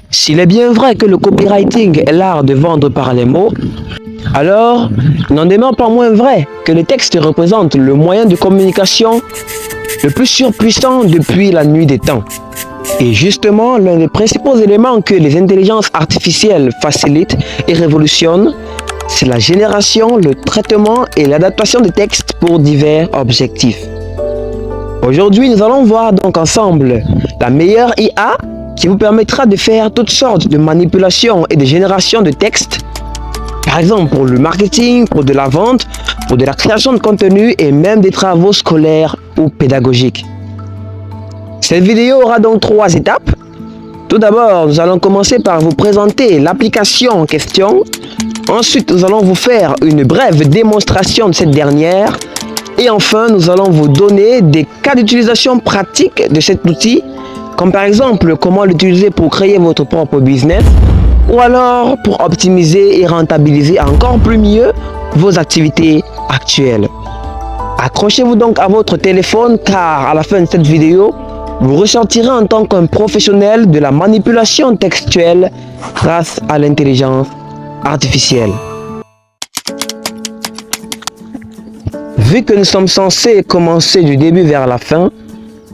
S'il est bien vrai que le copywriting est l'art de vendre par les mots, alors n'en demeure pas moins vrai que les textes représentent le moyen de communication le plus surpuissant depuis la nuit des temps. Et justement, l'un des principaux éléments que les intelligences artificielles facilitent et révolutionnent, c'est la génération, le traitement et l'adaptation des textes pour divers objectifs. Aujourd'hui, nous allons voir donc ensemble la meilleure IA qui vous permettra de faire toutes sortes de manipulations et de génération de textes, par exemple pour le marketing, pour de la vente, pour de la création de contenu et même des travaux scolaires ou pédagogiques. Cette vidéo aura donc 3 étapes. Tout d'abord, nous allons commencer par vous présenter l'application en question. Ensuite, nous allons vous faire une brève démonstration de cette dernière. Et enfin, nous allons vous donner des cas d'utilisation pratiques de cet outil, comme par exemple comment l'utiliser pour créer votre propre business, ou alors pour optimiser et rentabiliser encore plus mieux vos activités actuelles. Accrochez-vous donc à votre téléphone car à la fin de cette vidéo, vous ressortirez en tant qu'un professionnel de la manipulation textuelle grâce à l'intelligence artificielle. Vu que nous sommes censés commencer du début vers la fin,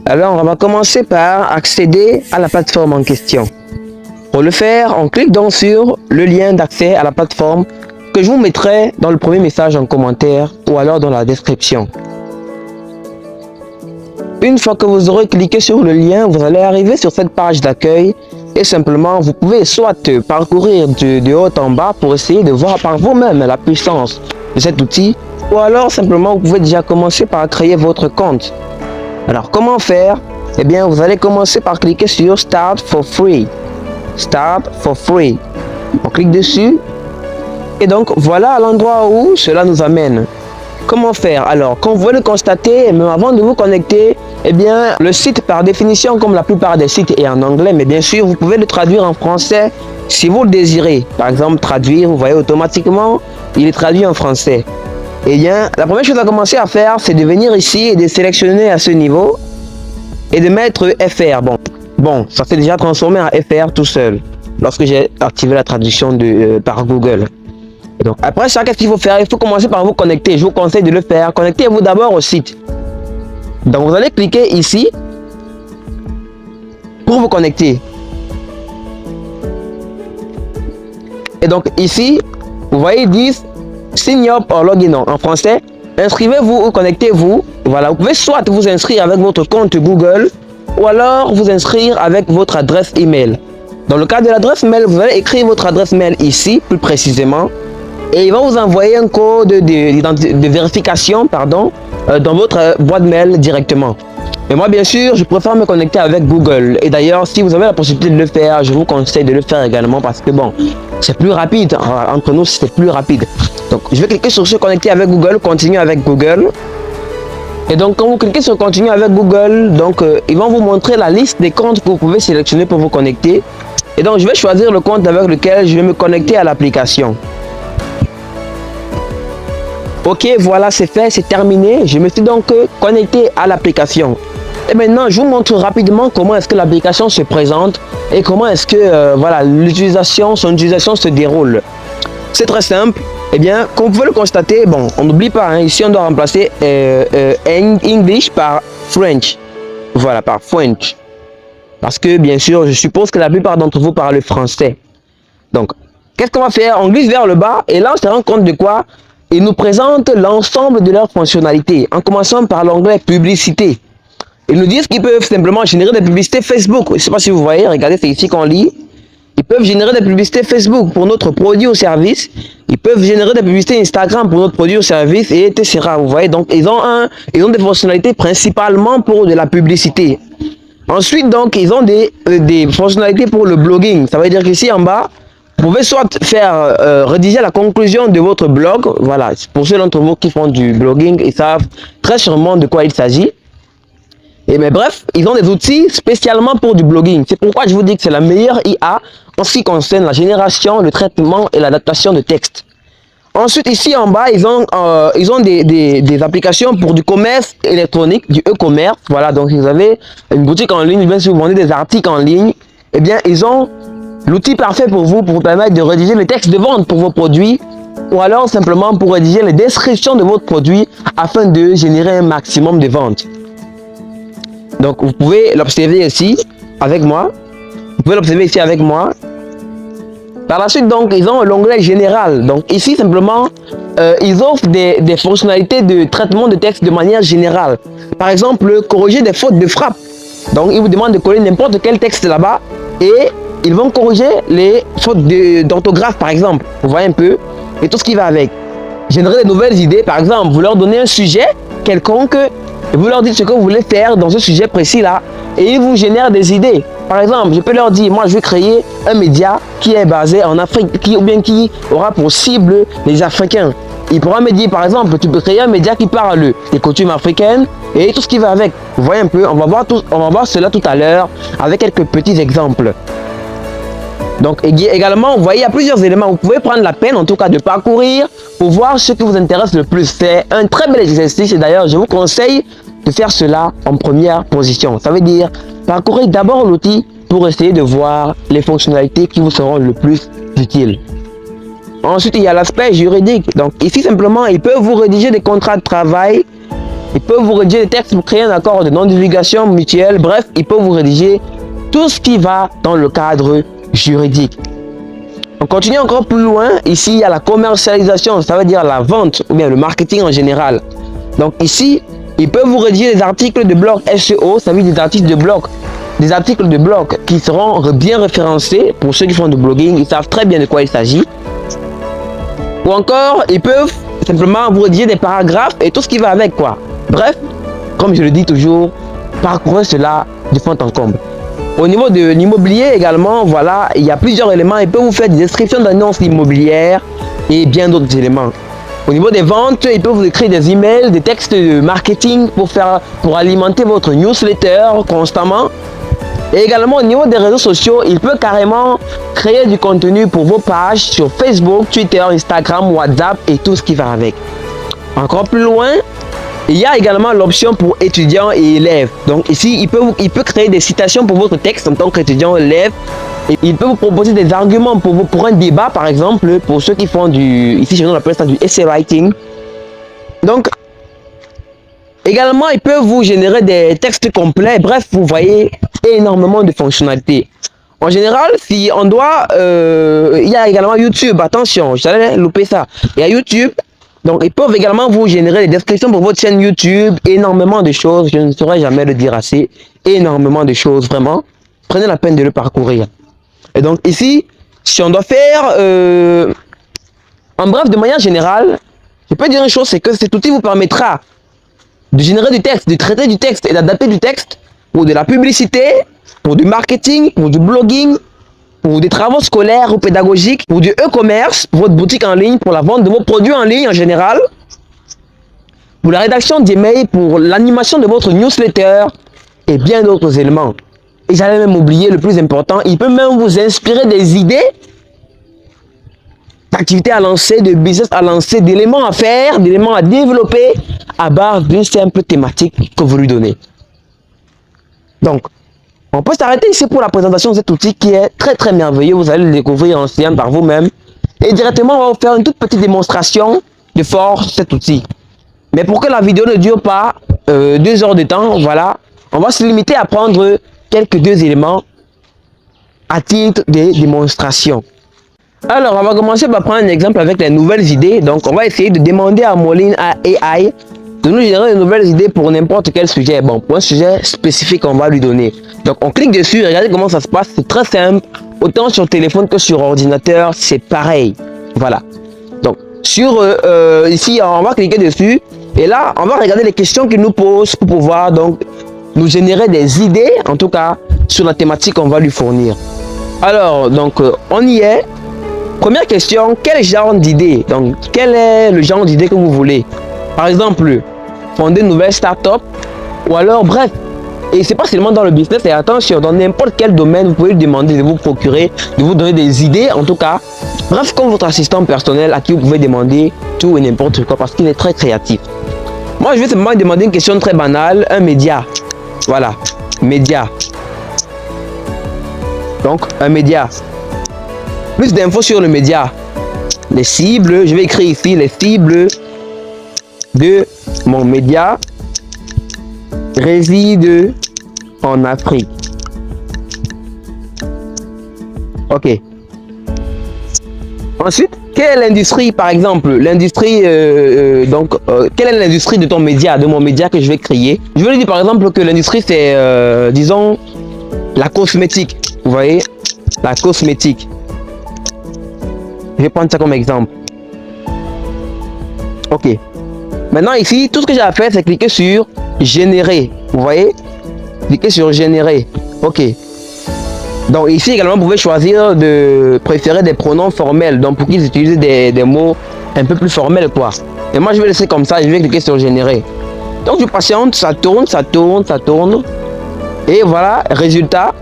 alors on va commencer par accéder à la plateforme en question. Pour le faire, on clique donc sur le lien d'accès à la plateforme que je vous mettrai dans le premier message en commentaire ou alors dans la description. Une fois que vous aurez cliqué sur le lien, vous allez arriver sur cette page d'accueil et simplement vous pouvez soit parcourir de haut en bas pour essayer de voir par vous-même la puissance de cet outil, ou alors simplement vous pouvez déjà commencer par créer votre compte. Alors comment faire? Eh bien vous allez commencer par cliquer sur Start for Free. Start for Free. On clique dessus et donc voilà l'endroit où cela nous amène. Comment faire? Alors, comme vous pouvez le constater, même avant de vous connecter, eh bien, le site par définition, comme la plupart des sites, est en anglais, mais bien sûr, vous pouvez le traduire en français si vous le désirez. Par exemple, traduire, vous voyez automatiquement, il est traduit en français. Eh bien, la première chose à commencer à faire, c'est de venir ici et de sélectionner à ce niveau et de mettre FR. Bon, ça s'est déjà transformé en FR tout seul lorsque j'ai activé la traduction par Google. Et donc, après ça, qu'est-ce qu'il faut faire? Il faut commencer par vous connecter. Je vous conseille de le faire. Connectez-vous d'abord au site. Donc, vous allez cliquer ici pour vous connecter. Et donc, ici, vous voyez, ils disent Sign up or login en français. Inscrivez-vous ou connectez-vous. Voilà, vous pouvez soit vous inscrire avec votre compte Google ou alors vous inscrire avec votre adresse email. Dans le cas de l'adresse mail, vous allez écrire votre adresse mail ici, plus précisément. Et ils vont vous envoyer un code de vérification dans votre boîte mail directement. Mais moi, bien sûr, je préfère me connecter avec Google. Et d'ailleurs, si vous avez la possibilité de le faire, je vous conseille de le faire également parce que bon, c'est plus rapide. Entre nous, c'est plus rapide. Donc, je vais cliquer sur se connecter avec Google, continuer avec Google. Et donc, quand vous cliquez sur continuer avec Google, donc ils vont vous montrer la liste des comptes que vous pouvez sélectionner pour vous connecter. Et donc, je vais choisir le compte avec lequel je vais me connecter à l'application. Ok, voilà, c'est fait, c'est terminé. Je me suis donc connecté à l'application. Et maintenant, je vous montre rapidement comment est-ce que l'application se présente et comment est-ce que voilà, son utilisation se déroule. C'est très simple. Eh bien, comme vous pouvez le constater, bon, on n'oublie pas, hein, ici on doit remplacer English par French. Voilà, par French. Parce que bien sûr, je suppose que la plupart d'entre vous parlent français. Donc, qu'est-ce qu'on va faire? On glisse vers le bas et là on se rend compte de quoi? Ils nous présentent l'ensemble de leurs fonctionnalités, en commençant par l'onglet publicité. Ils nous disent qu'ils peuvent simplement générer des publicités Facebook. Je ne sais pas si vous voyez, regardez, c'est ici qu'on lit. Ils peuvent générer des publicités Facebook pour notre produit ou service. Ils peuvent générer des publicités Instagram pour notre produit ou service, et etc. Vous voyez, donc ils ont des fonctionnalités principalement pour de la publicité. Ensuite, donc, ils ont des fonctionnalités pour le blogging. Ça veut dire qu'ici en bas, vous pouvez soit faire rédiger la conclusion de votre blog. Voilà, pour ceux d'entre vous qui font du blogging, ils savent très sûrement de quoi il s'agit. Et mais bref, ils ont des outils spécialement pour du blogging. C'est pourquoi je vous dis que c'est la meilleure IA en ce qui concerne la génération, le traitement et l'adaptation de texte. Ensuite, ici en bas, ils ont des applications pour du commerce électronique, du e-commerce. Voilà, donc si vous avez une boutique en ligne, même si vous vendez des articles en ligne, eh bien, ils ont l'outil parfait pour vous permettre de rédiger les textes de vente pour vos produits ou alors simplement pour rédiger les descriptions de votre produit afin de générer un maximum de ventes. Donc, vous pouvez l'observer ici avec moi. Vous pouvez l'observer ici avec moi. Par la suite, donc, ils ont l'onglet général. Donc, ici, simplement, ils offrent des fonctionnalités de traitement de texte de manière générale. Par exemple, corriger des fautes de frappe. Donc, ils vous demandent de coller n'importe quel texte là-bas et ils vont corriger les fautes d'orthographe, par exemple. Vous voyez un peu, et tout ce qui va avec. Générer de nouvelles idées, par exemple, vous leur donnez un sujet quelconque et vous leur dites ce que vous voulez faire dans ce sujet précis-là et ils vous génèrent des idées. Par exemple, je peux leur dire, moi je vais créer un média qui est basé en Afrique, qui aura pour cible les Africains. Il pourra me dire, par exemple, tu peux créer un média qui parle des coutumes africaines et tout ce qui va avec. Vous voyez un peu, on va voir cela tout à l'heure avec quelques petits exemples. Donc également, vous voyez, il y a plusieurs éléments. Vous pouvez prendre la peine, en tout cas, de parcourir pour voir ce qui vous intéresse le plus. C'est un très bel exercice et d'ailleurs, je vous conseille de faire cela en première position. Ça veut dire parcourir d'abord l'outil pour essayer de voir les fonctionnalités qui vous seront le plus utiles. Ensuite, il y a l'aspect juridique. Donc ici, simplement, ils peuvent vous rédiger des contrats de travail. Ils peuvent vous rédiger des textes pour créer un accord de non-divulgation mutuelle. Bref, ils peuvent vous rédiger tout ce qui va dans le cadre juridique. On continue encore plus loin. Ici, il y a la commercialisation, ça veut dire la vente ou bien le marketing en général. Donc ici, ils peuvent vous rédiger des articles de blog SEO, ça veut dire des articles de blog qui seront bien référencés pour ceux qui font du blogging. Ils savent très bien de quoi il s'agit. Ou encore, ils peuvent simplement vous rédiger des paragraphes et tout ce qui va avec, quoi. Bref, comme je le dis toujours, parcourez cela de fond en comble. Au niveau de l'immobilier également, voilà, il y a plusieurs éléments. Ils peuvent vous faire des descriptions d'annonces immobilières et bien d'autres éléments. Au niveau des ventes, ils peuvent vous écrire des emails, des textes de marketing pour alimenter votre newsletter constamment. Et également au niveau des réseaux sociaux, il peut carrément créer du contenu pour vos pages sur Facebook, Twitter, Instagram, WhatsApp et tout ce qui va avec. Encore plus loin, il y a également l'option pour étudiants et élèves. Donc ici, il peut créer des citations pour votre texte en tant qu'étudiant élève. Et il peut vous proposer des arguments pour un débat, par exemple, pour ceux qui font ici chez nous on appelle ça du essay writing. Donc, également, ils peuvent vous générer des textes complets. Bref, vous voyez énormément de fonctionnalités. En général, si on doit, il y a également YouTube. Attention, j'allais louper ça. Il y a YouTube. Donc, ils peuvent également vous générer des descriptions pour votre chaîne YouTube. Énormément de choses. Je ne saurais jamais le dire assez. Énormément de choses, vraiment. Prenez la peine de le parcourir. Et donc, ici, si on doit faire, en bref, de manière générale, je peux dire une chose, c'est que cet outil vous permettra de générer du texte, de traiter du texte et d'adapter du texte pour de la publicité, pour du marketing, pour du blogging, pour des travaux scolaires ou pédagogiques, pour du e-commerce, pour votre boutique en ligne, pour la vente de vos produits en ligne en général, pour la rédaction d'emails, pour l'animation de votre newsletter et bien d'autres éléments. Et j'allais même oublier le plus important, il peut même vous inspirer des idées d'activités à lancer, de business à lancer, d'éléments à faire, d'éléments à développer à base d'une simple thématique que vous lui donnez. Donc, on peut s'arrêter ici pour la présentation de cet outil qui est très très merveilleux. Vous allez le découvrir en séance par vous-même. Et directement, on va vous faire une toute petite démonstration de force de cet outil. Mais pour que la vidéo ne dure pas 2 heures de temps, voilà, on va se limiter à prendre quelques 2 éléments à titre de démonstration. Alors, on va commencer par prendre un exemple avec les nouvelles idées. Donc, on va essayer de demander à Moline AI de nous générer de nouvelles idées pour n'importe quel sujet. Bon, pour un sujet spécifique, on va lui donner. Donc, on clique dessus, regardez comment ça se passe. C'est très simple. Autant sur téléphone que sur ordinateur, c'est pareil. Voilà. Donc, ici, on va cliquer dessus. Et là, on va regarder les questions qu'il nous pose pour pouvoir donc nous générer des idées, en tout cas, sur la thématique qu'on va lui fournir. Alors, donc, on y est. Première question, quel genre d'idée? Donc, quel est le genre d'idée que vous voulez? Par exemple, fonder une nouvelle start-up ou alors, bref. Et c'est pas seulement dans le business, et attention, dans n'importe quel domaine, vous pouvez lui demander de vous procurer, de vous donner des idées, en tout cas. Bref, comme votre assistant personnel à qui vous pouvez demander tout et n'importe quoi parce qu'il est très créatif. Moi, je vais simplement demander une question très banale, un média. Voilà, média. Donc, un média. Plus d'infos sur le média. Les cibles, je vais écrire ici les cibles de mon média résident en Afrique. Ok. Ensuite, quelle est l'industrie, par exemple, l'industrie, quelle est l'industrie de ton média, de mon média que je vais créer? Je vais lui dire par exemple que l'industrie c'est, disons, la cosmétique. Vous voyez, la cosmétique. Je vais prendre ça comme exemple. Ok. Maintenant ici, tout ce que j'ai à faire, c'est cliquer sur générer. Vous voyez, cliquez sur générer. Ok. Donc ici également, vous pouvez choisir de préférer des pronoms formels. Donc pour qu'ils utilisent des mots un peu plus formels quoi. Et moi je vais laisser comme ça, je vais cliquer sur générer. Donc je patiente, ça tourne, ça tourne, ça tourne. Et voilà, résultat.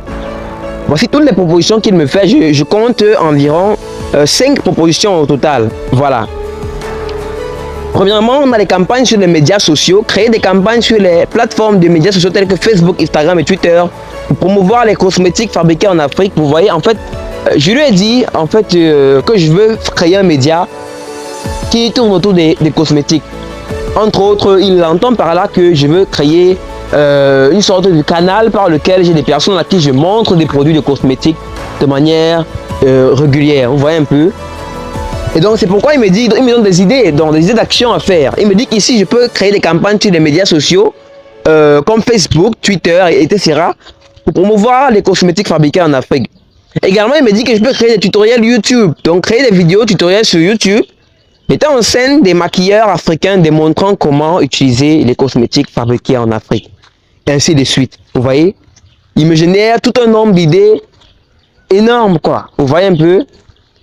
Voici toutes les propositions qu'il me fait. Je compte environ 5 propositions au total. Voilà. Premièrement, on a les campagnes sur les médias sociaux. Créer des campagnes sur les plateformes de médias sociaux telles que Facebook, Instagram et Twitter. Pour promouvoir les cosmétiques fabriqués en Afrique. Vous voyez, en fait, je lui ai dit en fait que je veux créer un média qui tourne autour des cosmétiques. Entre autres, il entend par là que je veux créer une sorte de canal par lequel j'ai des personnes à qui je montre des produits de cosmétiques de manière régulière. Vous voyez un peu. Et donc c'est pourquoi il me donne des idées, d'action à faire. Il me dit qu'ici je peux créer des campagnes sur les médias sociaux comme Facebook, Twitter, etc. pour promouvoir les cosmétiques fabriqués en Afrique. Également, il me dit que je peux créer des tutoriels YouTube. Donc créer des vidéos tutoriels sur YouTube mettant en scène des maquilleurs africains démontrant comment utiliser les cosmétiques fabriqués en Afrique. Et ainsi de suite. Vous voyez? Il me génère tout un nombre d'idées énormes quoi. Vous voyez un peu?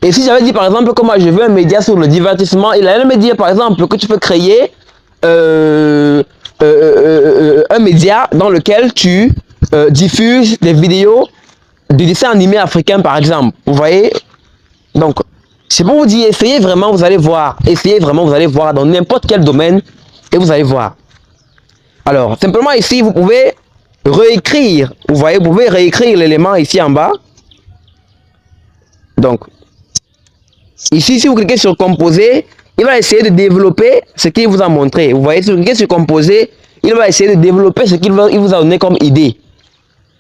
Et si j'avais dit par exemple que moi je veux un média sur le divertissement, il allait me dire par exemple que tu peux créer un média dans lequel tu diffuses des vidéos de dessins animés africains par exemple. Vous voyez? Donc, c'est pour vous dire, essayez vraiment, vous allez voir. Essayez vraiment, vous allez voir dans n'importe quel domaine et vous allez voir. Alors, simplement ici, vous pouvez réécrire. Vous voyez, vous pouvez réécrire l'élément ici en bas. Donc, ici, si vous cliquez sur composer, il va essayer de développer ce qu'il vous a montré. Vous voyez, si vous cliquez sur composer, il va essayer de développer ce qu'il vous a donné comme idée.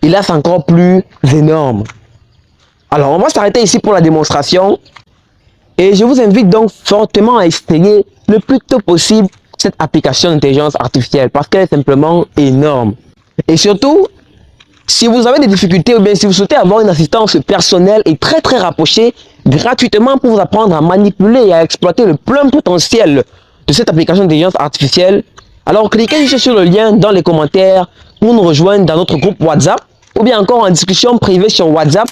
Et là, c'est encore plus énorme. Alors, on va s'arrêter ici pour la démonstration. Et je vous invite donc fortement à essayer le plus tôt possible cette application d'intelligence artificielle parce qu'elle est simplement énorme. Et surtout, si vous avez des difficultés ou bien si vous souhaitez avoir une assistance personnelle et très rapprochée gratuitement pour vous apprendre à manipuler et à exploiter le plein potentiel de cette application d'intelligence artificielle, alors cliquez juste sur le lien dans les commentaires pour nous rejoindre dans notre groupe WhatsApp ou bien encore en discussion privée sur WhatsApp.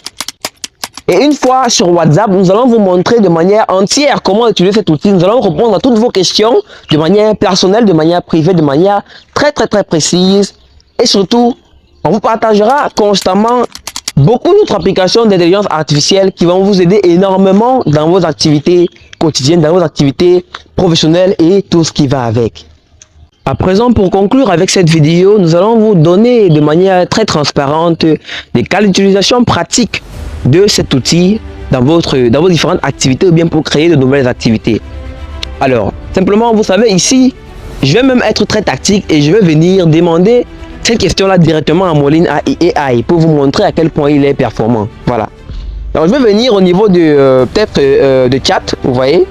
Et une fois sur WhatsApp, nous allons vous montrer de manière entière comment utiliser cet outil. Nous allons répondre à toutes vos questions de manière personnelle, de manière privée, de manière très précise. Et surtout, on vous partagera constamment beaucoup d'autres applications d'intelligence artificielle qui vont vous aider énormément dans vos activités quotidiennes, dans vos activités professionnelles et tout ce qui va avec. À présent, pour conclure avec cette vidéo, nous allons vous donner de manière très transparente des cas d'utilisation pratiques de cet outil dans vos différentes activités ou bien pour créer de nouvelles activités. Alors, simplement, vous savez, ici, je vais même être très tactique et je vais venir demander cette question-là directement à Moline AI pour vous montrer à quel point il est performant. Voilà. Donc, je vais venir au niveau de peut-être de chat, vous voyez.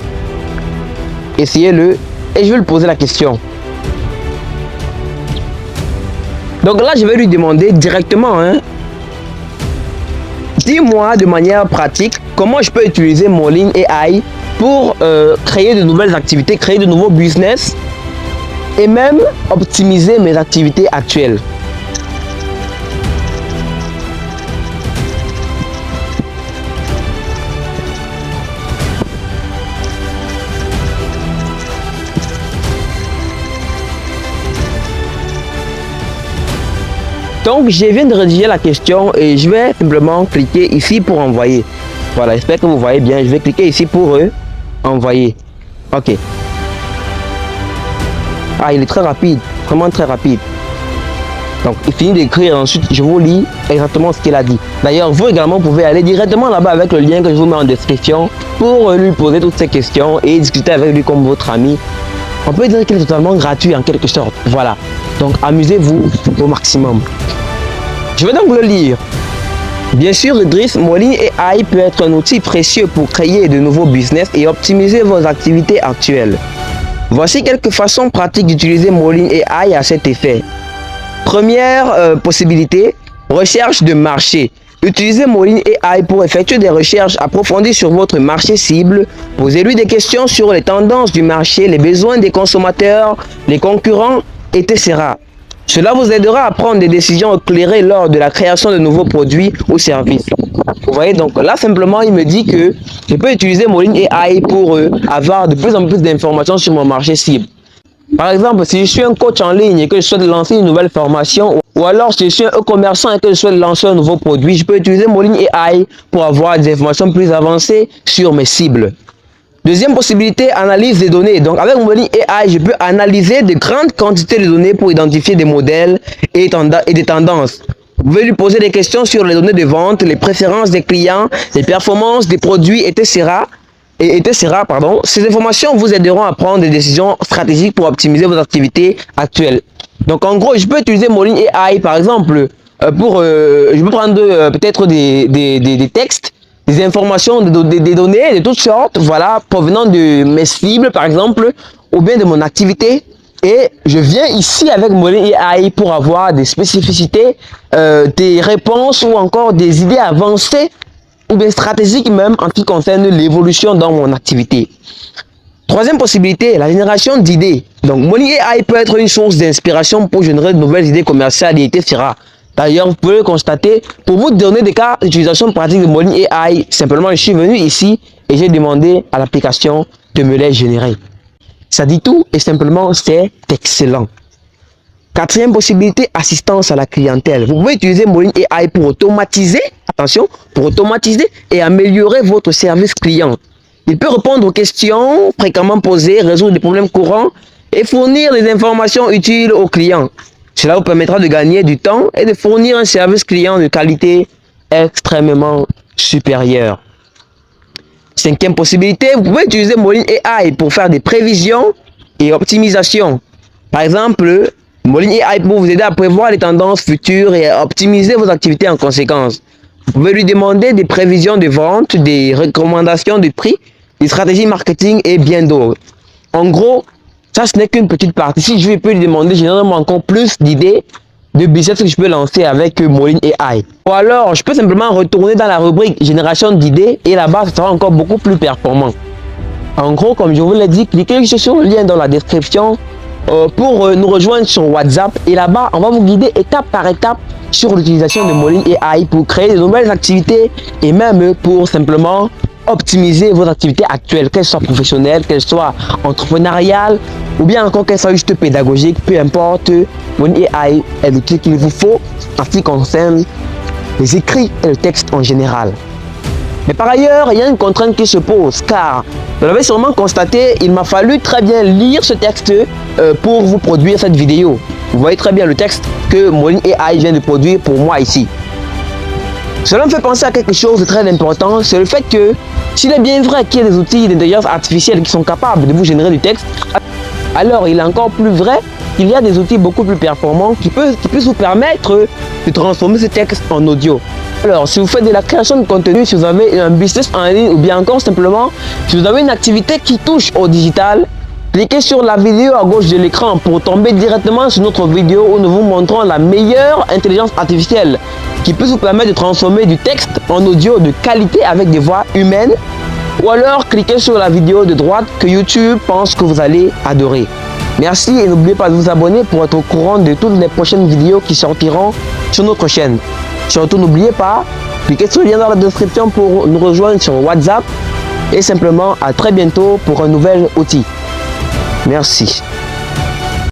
Essayez-le et je vais lui poser la question. Donc là, je vais lui demander directement, dis-moi de manière pratique comment je peux utiliser Moline AI pour créer de nouvelles activités, créer de nouveaux business et même optimiser mes activités actuelles. Donc, je viens de rédiger la question et je vais simplement cliquer ici pour envoyer. Voilà, j'espère que vous voyez bien. Je vais cliquer ici pour envoyer. Ok. Ah, il est très rapide, vraiment très rapide. Donc il finit d'écrire, ensuite je vous lis exactement ce qu'il a dit. D'ailleurs, vous également pouvez aller directement là-bas avec le lien que je vous mets en description pour lui poser toutes ces questions et discuter avec lui comme votre ami. On peut dire qu'il est totalement gratuit en quelque sorte. Voilà. Donc amusez-vous au maximum. Je vais donc le lire. Bien sûr, Idriss, Moline AI peut être un outil précieux pour créer de nouveaux business et optimiser vos activités actuelles. Voici quelques façons pratiques d'utiliser Moline AI à cet effet. Première possibilité, recherche de marché. Utilisez Moline AI pour effectuer des recherches approfondies sur votre marché cible. Posez-lui des questions sur les tendances du marché, les besoins des consommateurs, les concurrents, etc. Cela vous aidera à prendre des décisions éclairées lors de la création de nouveaux produits ou services. Vous voyez, donc là simplement il me dit que je peux utiliser Moline AI pour avoir de plus en plus d'informations sur mon marché cible. Par exemple, si je suis un coach en ligne et que je souhaite lancer une nouvelle formation, ou alors si je suis un commerçant et que je souhaite lancer un nouveau produit, je peux utiliser Moline AI pour avoir des informations plus avancées sur mes cibles. Deuxième possibilité, analyse des données. Donc avec Moline AI, je peux analyser de grandes quantités de données pour identifier des modèles et des tendances. Vous pouvez lui poser des questions sur les données de vente, les préférences des clients, les performances des produits, etc. Ces informations vous aideront à prendre des décisions stratégiques pour optimiser vos activités actuelles. Donc en gros, je peux utiliser Moline AI par exemple je peux prendre peut-être des textes, des informations, des données de toutes sortes, voilà, provenant de mes cibles par exemple, ou bien de mon activité. Et je viens ici avec Moline AI pour avoir des spécificités, des réponses ou encore des idées avancées ou bien stratégiques même en ce qui concerne l'évolution dans mon activité. Troisième possibilité, la génération d'idées. Donc Moline AI peut être une source d'inspiration pour générer de nouvelles idées commerciales et etc. D'ailleurs, vous pouvez le constater, pour vous donner des cas d'utilisation pratique de Moline AI, simplement je suis venu ici et j'ai demandé à l'application de me les générer. Ça dit tout et simplement c'est excellent. Quatrième possibilité, assistance à la clientèle. Vous pouvez utiliser Moline AI pour automatiser, attention, pour automatiser et améliorer votre service client. Il peut répondre aux questions fréquemment posées, résoudre des problèmes courants et fournir des informations utiles aux clients. Cela vous permettra de gagner du temps et de fournir un service client de qualité extrêmement supérieure. Cinquième possibilité, vous pouvez utiliser Moline AI pour faire des prévisions et optimisation. Par exemple, Moline AI peut vous aider à prévoir les tendances futures et à optimiser vos activités en conséquence. Vous pouvez lui demander des prévisions de vente, des recommandations de prix, des stratégies marketing et bien d'autres. En gros, ça ce n'est qu'une petite partie. Si je peux lui demander généralement encore plus d'idées de business que je peux lancer avec Moline AI. Ou alors, je peux simplement retourner dans la rubrique génération d'idées et là-bas, ça sera encore beaucoup plus performant. En gros, comme je vous l'ai dit, cliquez sur le lien dans la description pour nous rejoindre sur WhatsApp. Et là-bas, on va vous guider étape par étape sur l'utilisation de Moline AI pour créer de nouvelles activités et même pour simplement optimiser vos activités actuelles, qu'elles soient professionnelles, qu'elles soient entrepreneuriales ou bien encore qu'elles soient juste pédagogiques, peu importe. Moline AI est l'outil qu'il vous faut en ce qui concerne les écrits et le texte en général. Mais par ailleurs, il y a une contrainte qui se pose car vous l'avez sûrement constaté, il m'a fallu très bien lire ce texte pour vous produire cette vidéo. Vous voyez très bien le texte que Moline AI vient de produire pour moi ici. Cela me fait penser à quelque chose de très important, c'est le fait que s'il est bien vrai qu'il y a des outils d'intelligence artificielle qui sont capables de vous générer du texte, alors il est encore plus vrai qu'il y a des outils beaucoup plus performants qui puissent vous permettre de transformer ce texte en audio. Alors, si vous faites de la création de contenu, si vous avez un business en ligne ou bien encore simplement, si vous avez une activité qui touche au digital, cliquez sur la vidéo à gauche de l'écran pour tomber directement sur notre vidéo où nous vous montrons la meilleure intelligence artificielle qui peut vous permettre de transformer du texte en audio de qualité avec des voix humaines. Ou alors, cliquez sur la vidéo de droite que YouTube pense que vous allez adorer. Merci et n'oubliez pas de vous abonner pour être au courant de toutes les prochaines vidéos qui sortiront sur notre chaîne. Surtout, n'oubliez pas, cliquez sur le lien dans la description pour nous rejoindre sur WhatsApp et simplement à très bientôt pour un nouvel outil. Merci.